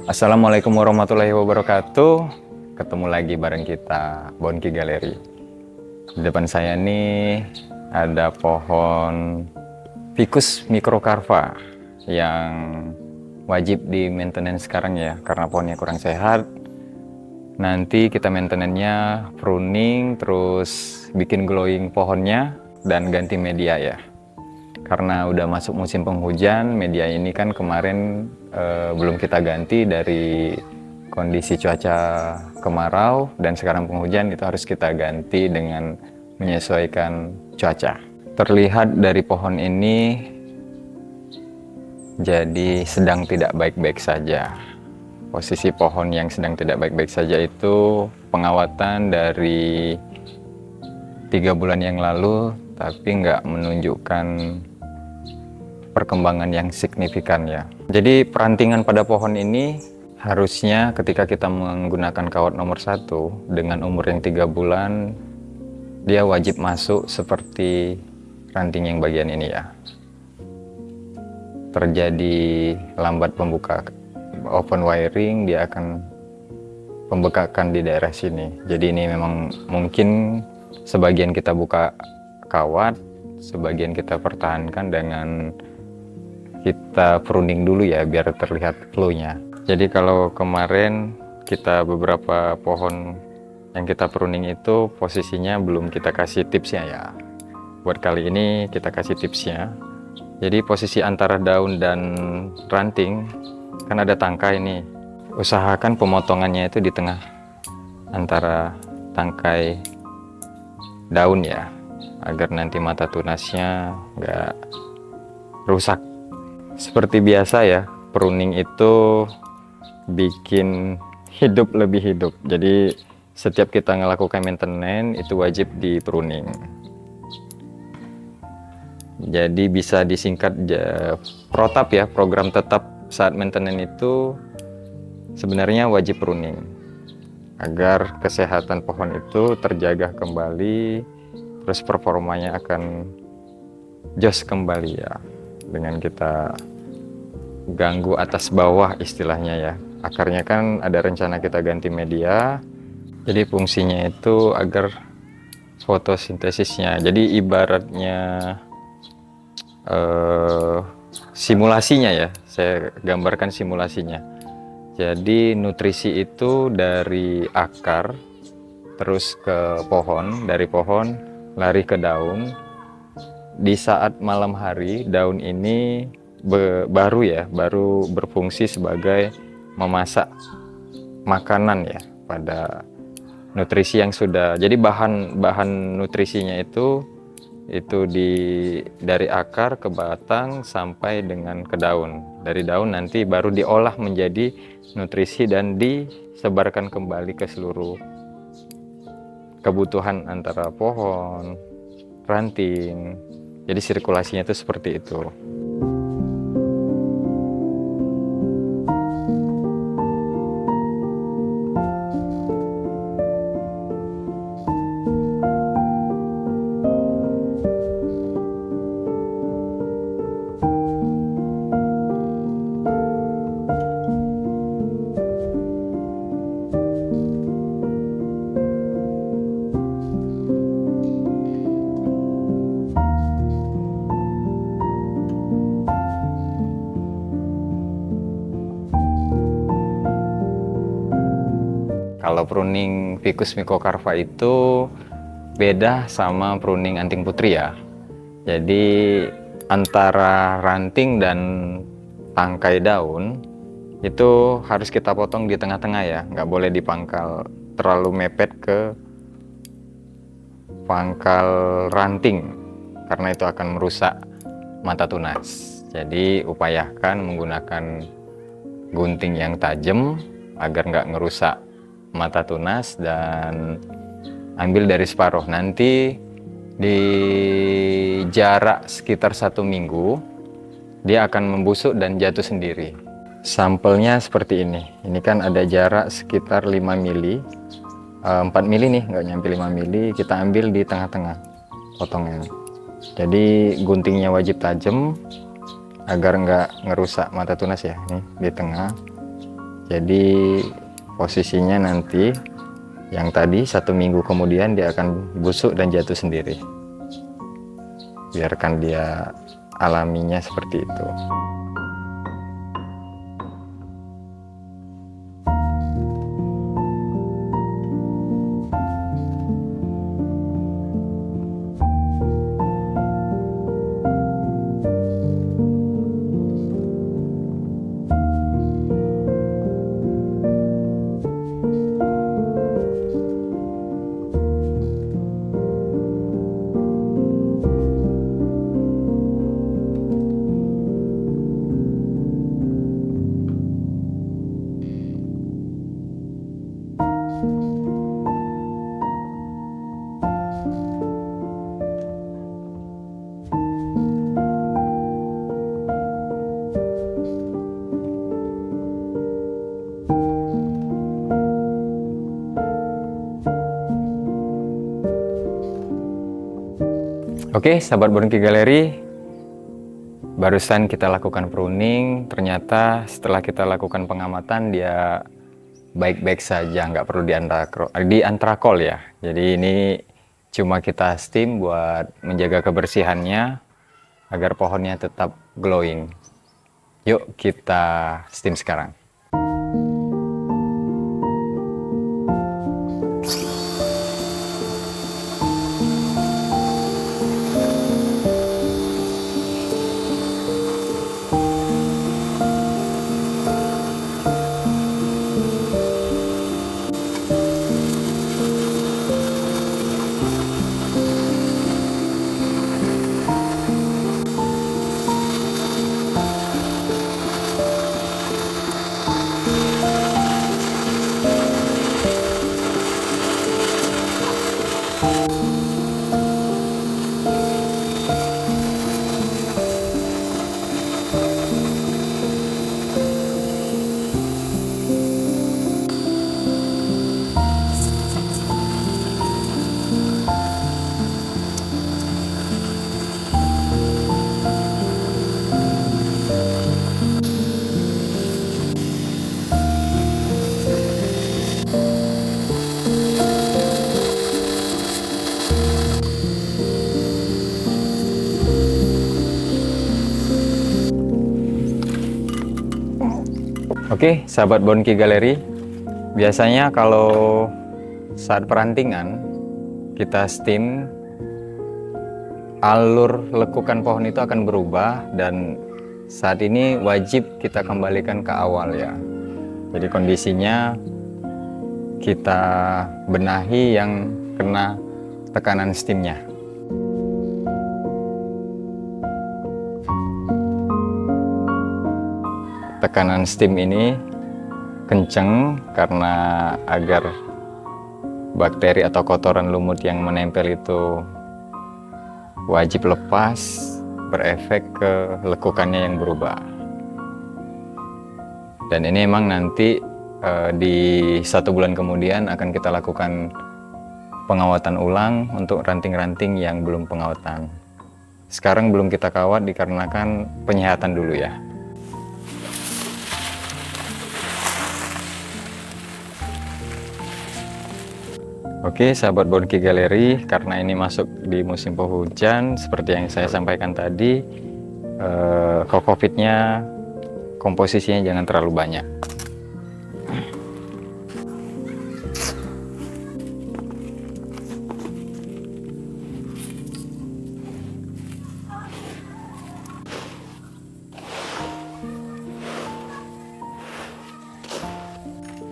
Assalamualaikum warahmatullahi wabarakatuh. Ketemu lagi bareng kita, Bonki Galeri. Di depan saya nih ada pohon Ficus microcarpa yang wajib di maintenance sekarang ya, karena pohonnya kurang sehat. Nanti kita maintenance-nya pruning, terus bikin glowing pohonnya dan ganti media ya. Karena udah masuk musim penghujan, media ini kan kemarin belum kita ganti dari kondisi cuaca kemarau, dan sekarang penghujan, itu harus kita ganti dengan menyesuaikan cuaca. Terlihat dari pohon ini jadi sedang tidak baik-baik saja. Posisi pohon yang sedang tidak baik-baik saja itu pengawatan dari 3 bulan yang lalu, tapi nggak menunjukkan perkembangan yang signifikan ya. Jadi perantingan pada pohon ini harusnya ketika kita menggunakan kawat nomor 1 dengan umur yang 3 bulan, dia wajib masuk seperti ranting yang bagian ini ya. Terjadi lambat pembuka open wiring, dia akan pembekakan di daerah sini. Jadi ini memang mungkin sebagian kita buka kawat, sebagian kita pertahankan dengan kita pruning dulu ya, biar terlihat flow-nya. Jadi kalau kemarin kita beberapa pohon yang kita pruning itu posisinya belum kita kasih tipsnya ya. Buat kali ini kita kasih tipsnya. Jadi posisi antara daun dan ranting kan ada tangkai ini. Usahakan pemotongannya itu di tengah antara tangkai daun ya, agar nanti mata tunasnya nggak rusak. Seperti biasa ya, pruning itu bikin hidup lebih hidup. Jadi setiap kita melakukan maintenance itu wajib di pruning. Jadi bisa disingkat protap ya, program tetap saat maintenance itu sebenarnya wajib pruning agar kesehatan pohon itu terjaga kembali, terus performanya akan jos kembali ya, dengan kita ganggu atas bawah istilahnya ya. Akarnya kan ada rencana kita ganti media, jadi fungsinya itu agar fotosintesisnya, jadi ibaratnya simulasinya ya, saya gambarkan simulasinya. Jadi nutrisi itu dari akar terus ke pohon, dari pohon lari ke daun. Di saat malam hari, daun ini baru berfungsi sebagai memasak makanan ya, pada nutrisi yang sudah. Jadi bahan nutrisinya itu dari akar ke batang sampai dengan ke daun. Dari daun nanti baru diolah menjadi nutrisi dan disebarkan kembali ke seluruh kebutuhan antara pohon, ranting. Jadi sirkulasinya itu seperti itu. Kalau pruning Ficus microcarpa itu beda sama pruning anting putri ya. Jadi antara ranting dan tangkai daun itu harus kita potong di tengah-tengah ya, nggak boleh dipangkal terlalu mepet ke pangkal ranting, karena itu akan merusak mata tunas. Jadi upayakan menggunakan gunting yang tajam agar nggak ngerusak mata tunas, dan ambil dari separuh. Nanti di jarak sekitar 1 minggu dia akan membusuk dan jatuh sendiri. Sampelnya seperti ini. Ini kan ada jarak sekitar 5 mili, 4 mili nih, nggak nyampe 5 mili. Kita ambil di tengah-tengah potongnya. Jadi guntingnya wajib tajam agar nggak ngerusak mata tunas ya. Nih di tengah. Jadi posisinya nanti yang tadi 1 minggu kemudian dia akan busuk dan jatuh sendiri. Biarkan dia alaminya seperti itu. Oke, sahabat Bonki Galeri, barusan kita lakukan pruning. Ternyata setelah kita lakukan pengamatan dia baik-baik saja, nggak perlu di antrakol ya. Jadi ini cuma kita steam buat menjaga kebersihannya agar pohonnya tetap glowing. Yuk kita steam sekarang. Oke, sahabat Bonki Galeri, biasanya kalau saat perantingan kita steam, alur lekukan pohon itu akan berubah dan saat ini wajib kita kembalikan ke awal ya. Jadi kondisinya kita benahi yang kena tekanan steamnya. Tekanan steam ini kenceng karena agar bakteri atau kotoran lumut yang menempel itu wajib lepas, berefek ke lekukannya yang berubah. Dan ini emang nanti di 1 bulan kemudian akan kita lakukan pengawatan ulang untuk ranting-ranting yang belum pengawatan. Sekarang belum kita kawat dikarenakan penyehatan dulu ya. Oke, sahabat Bonki Galeri, karena ini masuk di musim penghujan, seperti yang saya sampaikan tadi, kokopitnya komposisinya jangan terlalu banyak.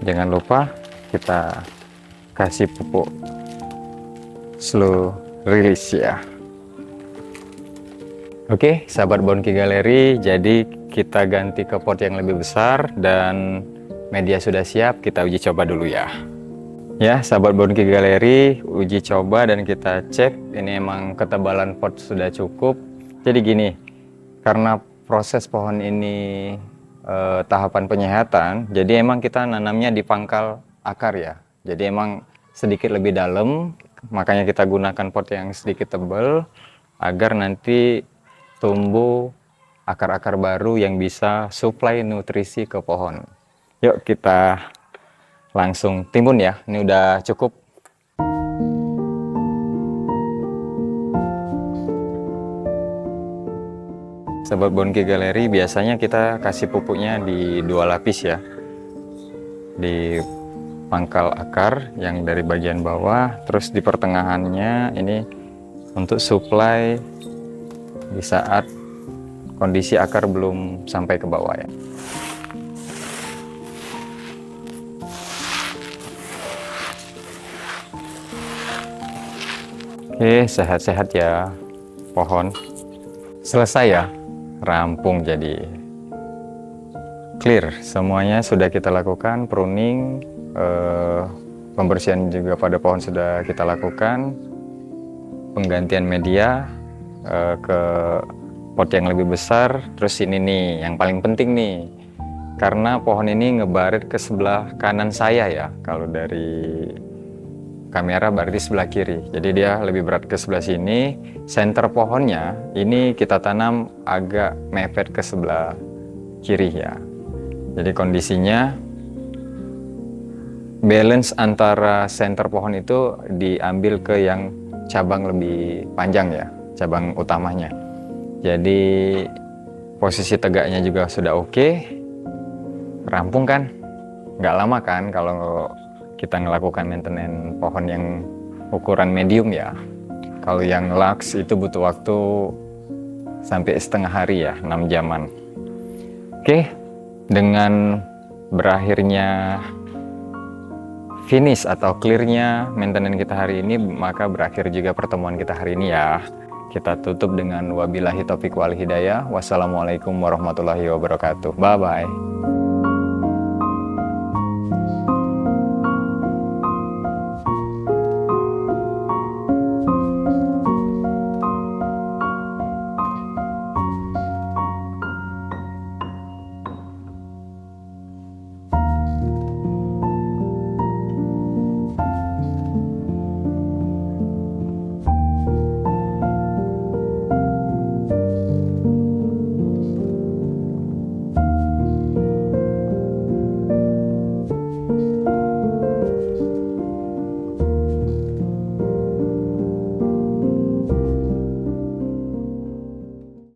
Jangan lupa kita kasih pupuk slow release ya. Oke, sahabat Bonki Galeri, jadi kita ganti ke pot yang lebih besar dan media sudah siap, kita uji coba dulu ya. Ya, sahabat Bonki Galeri, uji coba dan kita cek ini emang ketebalan pot sudah cukup. Jadi gini, karena proses pohon ini tahapan penyehatan, jadi emang kita nanamnya di pangkal akar ya. Jadi emang sedikit lebih dalam, makanya kita gunakan pot yang sedikit tebal agar nanti tumbuh akar-akar baru yang bisa supply nutrisi ke pohon. Yuk kita langsung timbun ya. Ini udah cukup. Sobat Bonki Galeri, biasanya kita kasih pupuknya di 2 lapis ya. Di pangkal akar yang dari bagian bawah, terus di pertengahannya ini untuk supply di saat kondisi akar belum sampai ke bawah ya. Oke, sehat-sehat ya pohon. Selesai ya, rampung jadi clear. Semuanya sudah kita lakukan, pruning, pembersihan juga pada pohon sudah kita lakukan, penggantian media ke pot yang lebih besar. Terus ini nih yang paling penting nih, karena pohon ini ngebaret ke sebelah kanan saya ya, kalau dari kamera berarti sebelah kiri, jadi dia lebih berat ke sebelah sini. Center pohonnya ini kita tanam agak mepet ke sebelah kiri ya, jadi kondisinya balance antara center pohon itu diambil ke yang cabang lebih panjang ya, cabang utamanya. Jadi posisi tegaknya juga sudah oke. Rampung kan, nggak lama kan kalau kita melakukan maintenance pohon yang ukuran medium ya. Kalau yang lux itu butuh waktu sampai setengah hari ya, 6 jaman. Oke, dengan berakhirnya finish atau clearnya maintenance kita hari ini, maka berakhir juga pertemuan kita hari ini ya. Kita tutup dengan wabillahi taufiq wal hidayah. Wassalamualaikum warahmatullahi wabarakatuh. Bye bye.